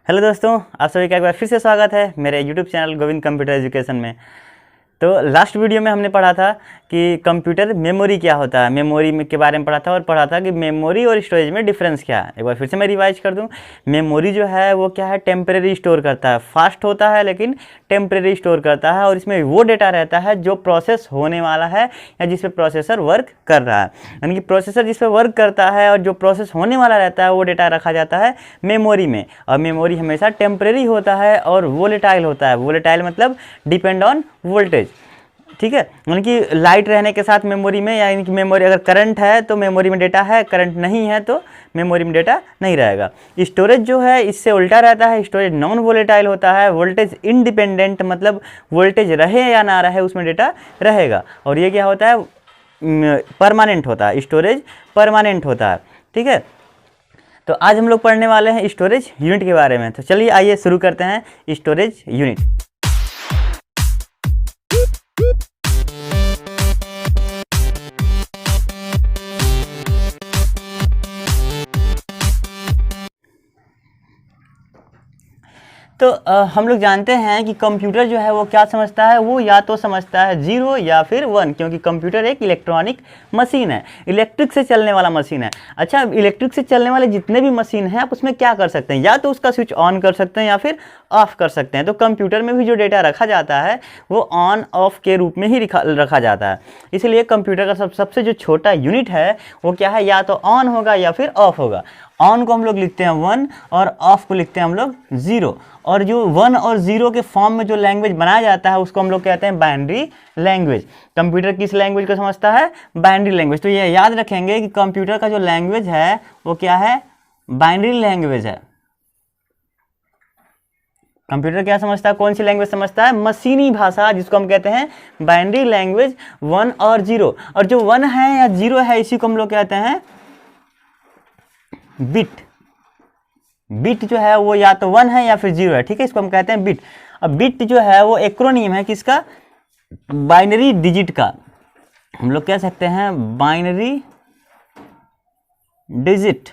Hello दोस्तों, आप सभी का एक बार फिर से स्वागत है मेरे YouTube channel Govind computer education में। तो लास्ट वीडियो में हमने पढ़ा था कि कंप्यूटर मेमोरी क्या होता है, मेमोरी में के बारे में पढ़ा था और पढ़ा था कि मेमोरी और स्टोरेज में डिफरेंस क्या है। एक बार फिर से मैं रिवाइज कर दूं। मेमोरी जो है वो क्या है, टेम्परेरी स्टोर करता है, फास्ट होता है लेकिन टेम्परेरी स्टोर करता है और इसमें वो डेटा रहता है जो प्रोसेस होने वाला है या जिस पे प्रोसेसर वर्क कर रहा है। यानी कि प्रोसेसर जिस पे वर्क करता है और जो प्रोसेस होने वाला रहता है वो डेटा रखा जाता है मेमोरी में। और मेमोरी हमेशा टेम्परेरी होता है और वोलेटाइल होता है। वोलेटाइल मतलब डिपेंड ऑन वोल्टेज, ठीक है। यानी कि लाइट रहने के साथ मेमोरी में, यानी कि मेमोरी अगर करंट है तो मेमोरी में डेटा है, करंट नहीं है तो मेमोरी में डेटा नहीं रहेगा। स्टोरेज जो है इससे उल्टा रहता है, स्टोरेज नॉन वोलेटाइल होता है, वोल्टेज इंडिपेंडेंट मतलब वोल्टेज रहे या ना रहे उसमें डेटा रहेगा। और ये क्या होता है, परमानेंट होता है, स्टोरेज परमानेंट होता है, ठीक है। तो आज हम लोग पढ़ने वाले हैं स्टोरेज यूनिट के बारे में। तो चलिए आइए शुरू करते हैं स्टोरेज यूनिट। तो हम लोग जानते हैं कि कंप्यूटर जो है वो क्या समझता है, वो या तो समझता है 0 या फिर 1, क्योंकि कंप्यूटर एक इलेक्ट्रॉनिक मशीन है, इलेक्ट्रिक से चलने वाला मशीन है। अच्छा, इलेक्ट्रिक से चलने वाले जितने भी मशीन हैं आप उसमें क्या कर सकते हैं, या तो उसका स्विच ऑन कर सकते हैं या फिर ऑफ कर सकते हैं। तो कंप्यूटर में भी जो डेटा रखा जाता है वो ऑन ऑफ के रूप में ही रखा जाता है। इसलिए कंप्यूटर का सबसे जो छोटा यूनिट है वो क्या है, या तो ऑन होगा या फिर ऑफ होगा। ऑन को हम लोग लिखते हैं 1 और ऑफ को लिखते हैं हम लोग 0। और जो 1 और 0 के फॉर्म में जो लैंग्वेज बनाया जाता है उसको हम लोग कहते हैं बाइनरी लैंग्वेज। कंप्यूटर किस लैंग्वेज को समझता है, बाइनरी लैंग्वेज। तो ये याद रखेंगे कि कंप्यूटर का जो लैंग्वेज है वो क्या है, बाइनरी लैंग्वेज है। कंप्यूटर क्या समझता है, कौन सी लैंग्वेज समझता है, मशीनी भाषा, जिसको हम कहते हैं बाइनरी लैंग्वेज 1 और 0। और जो 1 है या 0 है इसी को हम लोग कहते हैं बिट। बिट जो है वो या तो 1 है या फिर 0 है, ठीक है, इसको हम कहते हैं बिट। अब बिट जो है वो एक्रोनिम है किसका, बाइनरी डिजिट का। हम लोग कह सकते हैं बाइनरी डिजिट,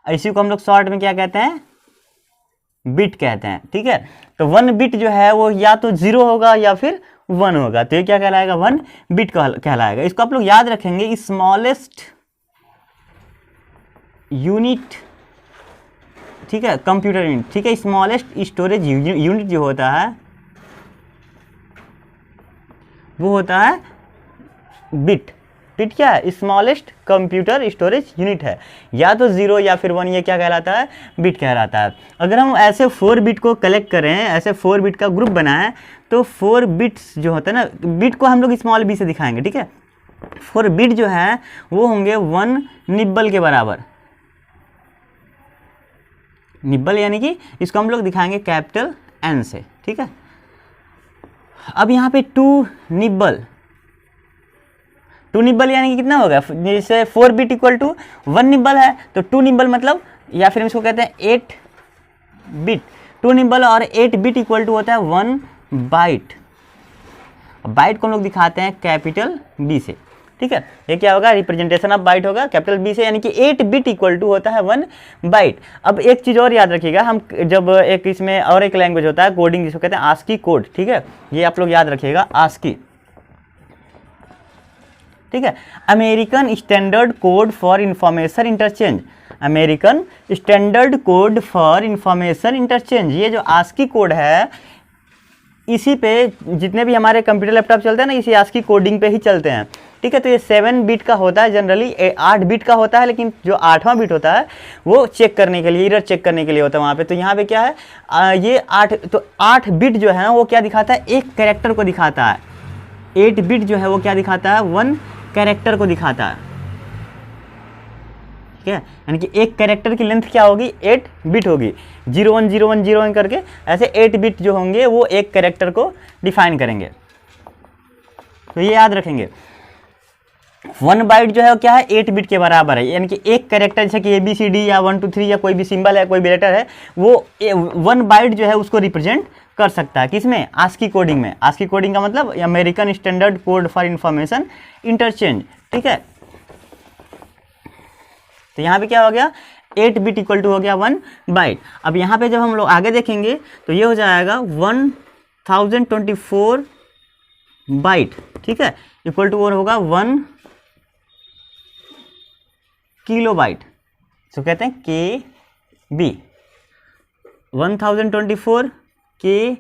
इसी को हम लोग शॉर्ट में क्या कहते हैं, बिट कहते हैं, ठीक है। तो 1 बिट जो है वो या तो 0 होगा या फिर 1 होगा, तो ये क्या कहलाएगा, 1 बिट कहलाएगा। इसको आप लोग याद रखेंगे, स्मॉलेस्ट यूनिट, ठीक है, कंप्यूटर यूनिट, ठीक है। स्मॉलेस्ट स्टोरेज यूनिट जो होता है वो होता है बिट। बिट क्या है, स्मॉलेस्ट कंप्यूटर स्टोरेज यूनिट है, या तो 0 या फिर 1, ये क्या कहलाता है, बिट कहलाता है। अगर हम ऐसे 4 बिट को कलेक्ट करें, ऐसे 4 बिट का ग्रुप बनाएं, तो 4 बिट्स जो होता है ना, बिट को हम लोग स्मॉल बी से दिखाएंगे, ठीक है। 4 बिट जो है वो होंगे 1 निब्बल के बराबर। निब्बल यानी कि इसको हम लोग दिखाएंगे कैपिटल N से, ठीक है। अब यहाँ पे 2 निब्बल, 2 निब्बल यानी कि कितना होगा, जैसे 4 बिट इक्वल टू 1 निब्बल है तो 2 निब्बल मतलब, या फिर हम इसको कहते हैं 8 बिट। 2 निब्बल और 8 बिट इक्वल टू होता है 1 बाइट। बाइट को हम लोग दिखाते हैं कैपिटल B से, ठीक है। ये क्या होगा, रिप्रेजेंटेशन ऑफ बाइट होगा कैपिटल B से, यानी कि 8 बिट इक्वल टू होता है 1 बाइट। अब एक चीज़ और याद रखिएगा, हम जब एक इसमें और एक लैंग्वेज होता है कोडिंग, जिसको कहते हैं आस्की कोड, ठीक है, ये आप लोग याद रखिएगा, आस्की, ठीक है। American standard code for information interchange, American standard code for information interchange, ये जो आस्की कोड है इसी पे जितने भी हमारे कंप्यूटर लैपटॉप चलते हैं ना, इसी आस्की कोडिंग पे ही चलते हैं, ठीक है। तो ये 7 बिट का होता है, जनरली 8 बिट का होता है, लेकिन जो 8वां बिट होता है वो चेक करने के लिए, एरर चेक करने के लिए होता है वहाँ पे। तो यहाँ पे क्या है, ये 8 बिट जो है वो क्या दिखाता है, एक कैरेक्टर को दिखाता है। 8 बिट जो है वो क्या दिखाता है, 1 कैरेक्टर को दिखाता है, ठीक है। यानी कि एक कैरेक्टर की लेंथ क्या होगी, 8 बिट होगी, 01 01 01 करके ऐसे 8 बिट जो होंगे वो एक कैरेक्टर को डिफाइन करेंगे। तो ये याद रखेंगे, 1 बाइट जो है वो क्या है, 8 बिट के बराबर है। यानी कि एक कैरेक्टर, जैसे कि ABCD या 1 2 3 या कोई भी सिंबल है, कोई भी लेटर है, वो 1 बाइट जो है उसको रिप्रेजेंट कर सकता है, किसमें, आस्की कोडिंग में। आस्की कोडिंग का मतलब American standard code for information interchange, ठीक है। तो यहाँ पे क्या हो गया, 8 बिट इक्वल टू हो गया 1 बाइट। अब यहाँ पे जब हम लोग आगे देखेंगे तो ये हो जाएगा 1024 बाइट, ठीक है, इक्वल टू और होगा 1 किलो बाइट। तो कहते हैं के B, 1024 K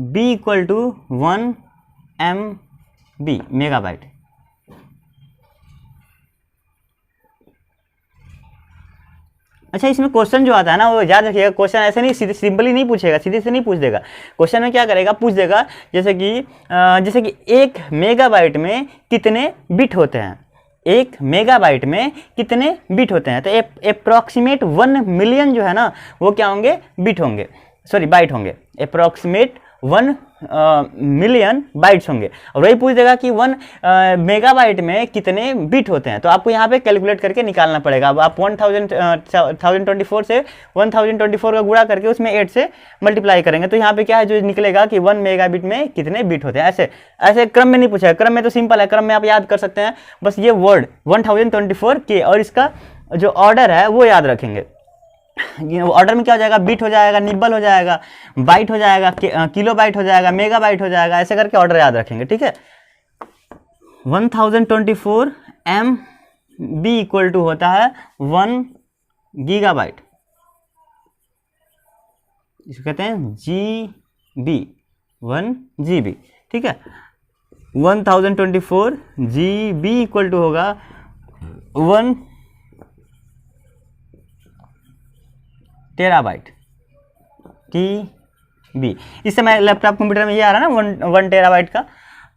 B equal to 1 M B megabyte. अच्छा, इसमें क्वेश्चन जो आता है ना वो याद रखिएगा, क्वेश्चन ऐसे नहीं सीधे सिंपली नहीं पूछेगा, सीधे से नहीं पूछ देगा। क्वेश्चन में क्या करेगा, पूछ देगा जैसे कि 1 मेगाबाइट में कितने बिट होते हैं, 1 मेगाबाइट में कितने बिट होते हैं। तो अप्रॉक्सीमेट 1 मिलियन जो है ना वो क्या होंगे, बिट होंगे, सॉरी बाइट होंगे, अप्रॉक्सीमेट 1 मिलियन बाइट्स होंगे। और वही पूछ देगा कि 1 मेगाबाइट में कितने बिट होते हैं। तो आपको यहाँ पे कैलकुलेट करके निकालना पड़ेगा। अब आप 1024 से 1024 का गुणा करके उसमें 8 से मल्टीप्लाई करेंगे तो यहाँ पे क्या है जो निकलेगा कि 1 मेगाबिट में कितने बिट होते हैं। ऐसे ऐसे क्रम में नहीं पूछा है, क्रम में तो सिंपल है, क्रम में आप याद कर सकते हैं, बस ये वर्ड 1024 के और इसका जो ऑर्डर है वो याद रखेंगे। ऑर्डर में क्या हो जाएगा, बिट हो जाएगा, निब्बल हो जाएगा, बाइट हो जाएगा, किलो बाइट हो जाएगा, मेगा बाइट हो जाएगा, ऐसे करके ऑर्डर याद रखेंगे, ठीक है। 1024 एम बी इक्वल टू होता है 1 गीगाबाइट, इसको कहते हैं जी बी, 1 जी बी, ठीक है। 1024 जी बी इक्वल टू होगा 1 टेराबाइट टी बी। इस समय लैपटॉप कंप्यूटर में ये आ रहा है ना 1 टेराबाइट का,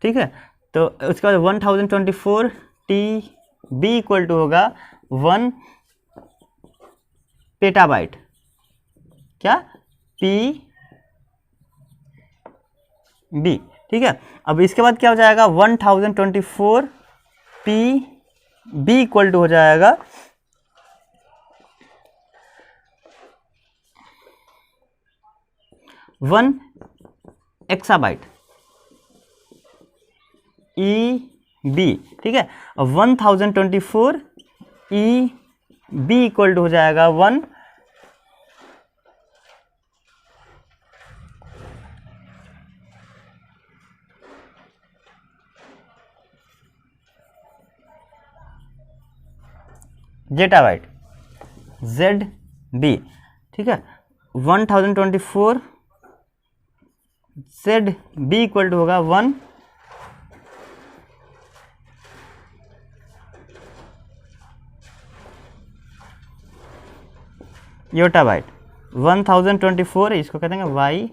ठीक है। तो उसके बाद 1024 टी बी इक्वल टू होगा 1 पेटाबाइट, क्या, पी बी, ठीक है। अब इसके बाद क्या हो जाएगा 1024 पी बी इक्वल टू हो जाएगा 1 एक्साबाइट ई बी, ठीक है। 1024 ई बी इक्वल टू हो जाएगा 1 जेटाबाइट जेड बी, ठीक है। 1024 जेड बी इक्वल टू होगा 1 योटाबाइट। 1024 इसको कहते हैं Y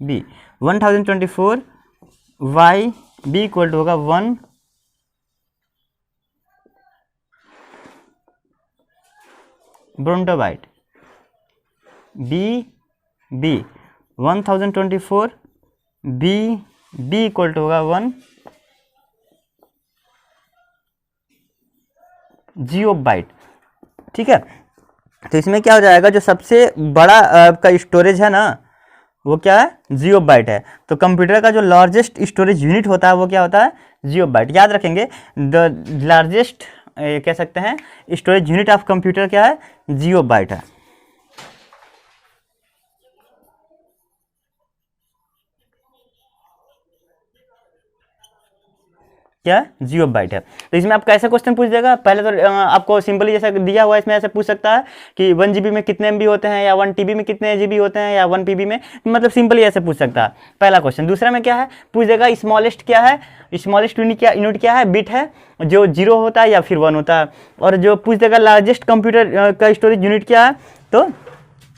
B, 1024 Y B equal to होगा 1 brontobyte B B. 1024 B B equal to होगा 1 जियोबाइट, ठीक है। तो इसमें क्या हो जाएगा, जो सबसे बड़ा आपका स्टोरेज है ना वो क्या है, जियोबाइट है। तो कंप्यूटर का जो लार्जेस्ट स्टोरेज यूनिट होता है वो क्या होता है, जियोबाइट। याद रखेंगे, द लार्जेस्ट कह सकते हैं स्टोरेज यूनिट ऑफ कंप्यूटर क्या है, जियोबाइट है। क्या है, जियोबाइट है। तो इसमें आपका ऐसा क्वेश्चन पूछ देगा, पहले तो आपको सिंपली जैसा दिया हुआ है इसमें ऐसे पूछ सकता है कि 1 GB में कितने MB होते हैं, या 1 TB में कितने GB होते हैं, या 1 PB में, मतलब सिंपली ऐसे पूछ सकता है पहला क्वेश्चन। दूसरा में क्या है, पूछ देगा स्मॉलेस्ट क्या है, स्मॉलेस्ट यूनिट क्या है, बिट है, जो 0 होता है या फिर 1 होता है। और जो पूछ देगा लार्जेस्ट कंप्यूटर का स्टोरेज यूनिट क्या है, तो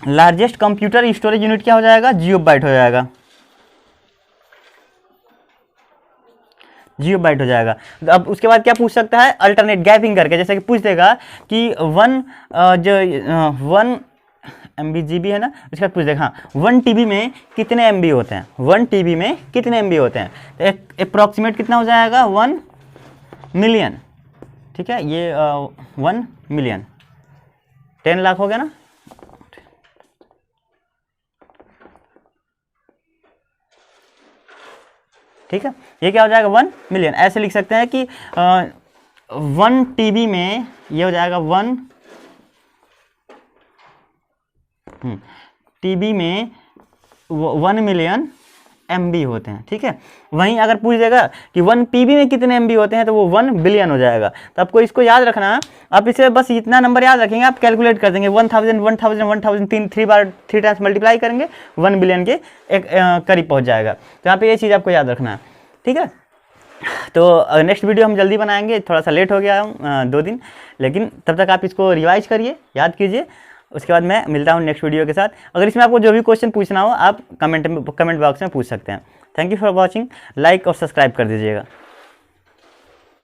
लार्जेस्ट कंप्यूटर स्टोरेज यूनिट क्या हो जाएगा, जियोबाइट हो जाएगा, जियोबाइट हो जाएगा। तो अब उसके बाद क्या पूछ सकता है, अल्टरनेट गैपिंग करके, जैसे कि पूछ देगा कि 1 MB GB है ना, उसके बाद पूछ देगा हाँ 1 TB में कितने MB होते हैं, 1 TB में कितने MB होते हैं। तो अप्रॉक्सीमेट कितना हो जाएगा, 1 मिलियन, ठीक है। ये 1 मिलियन 10 लाख हो गया ना, ठीक है। ये क्या हो जाएगा, 1 मिलियन। ऐसे लिख सकते हैं कि 1 TB में ये हो जाएगा 1 TB में 1 मिलियन MB होते हैं, ठीक है। वहीं अगर पूछ देगा कि 1 PB में कितने MB होते हैं तो वो 1 बिलियन हो जाएगा। तो आपको इसको याद रखना है, आप इसे बस इतना नंबर याद रखेंगे, आप कैलकुलेट कर देंगे 1000 1000 1000 3 टाइम्स मल्टीप्लाई करेंगे 1 बिलियन के एक करीब पहुंच जाएगा। तो यहाँ पे ये चीज़ आपको याद रखना है, ठीक है। तो नेक्स्ट वीडियो हम जल्दी बनाएंगे, थोड़ा सा लेट हो गया 2 दिन, लेकिन तब तक आप इसको रिवाइज करिए, याद कीजिए। उसके बाद मैं मिलता हूँ नेक्स्ट वीडियो के साथ। अगर इसमें आपको जो भी क्वेश्चन पूछना हो आप कमेंट बॉक्स में पूछ सकते हैं। Thank you for watching, like और सब्सक्राइब कर दीजिएगा।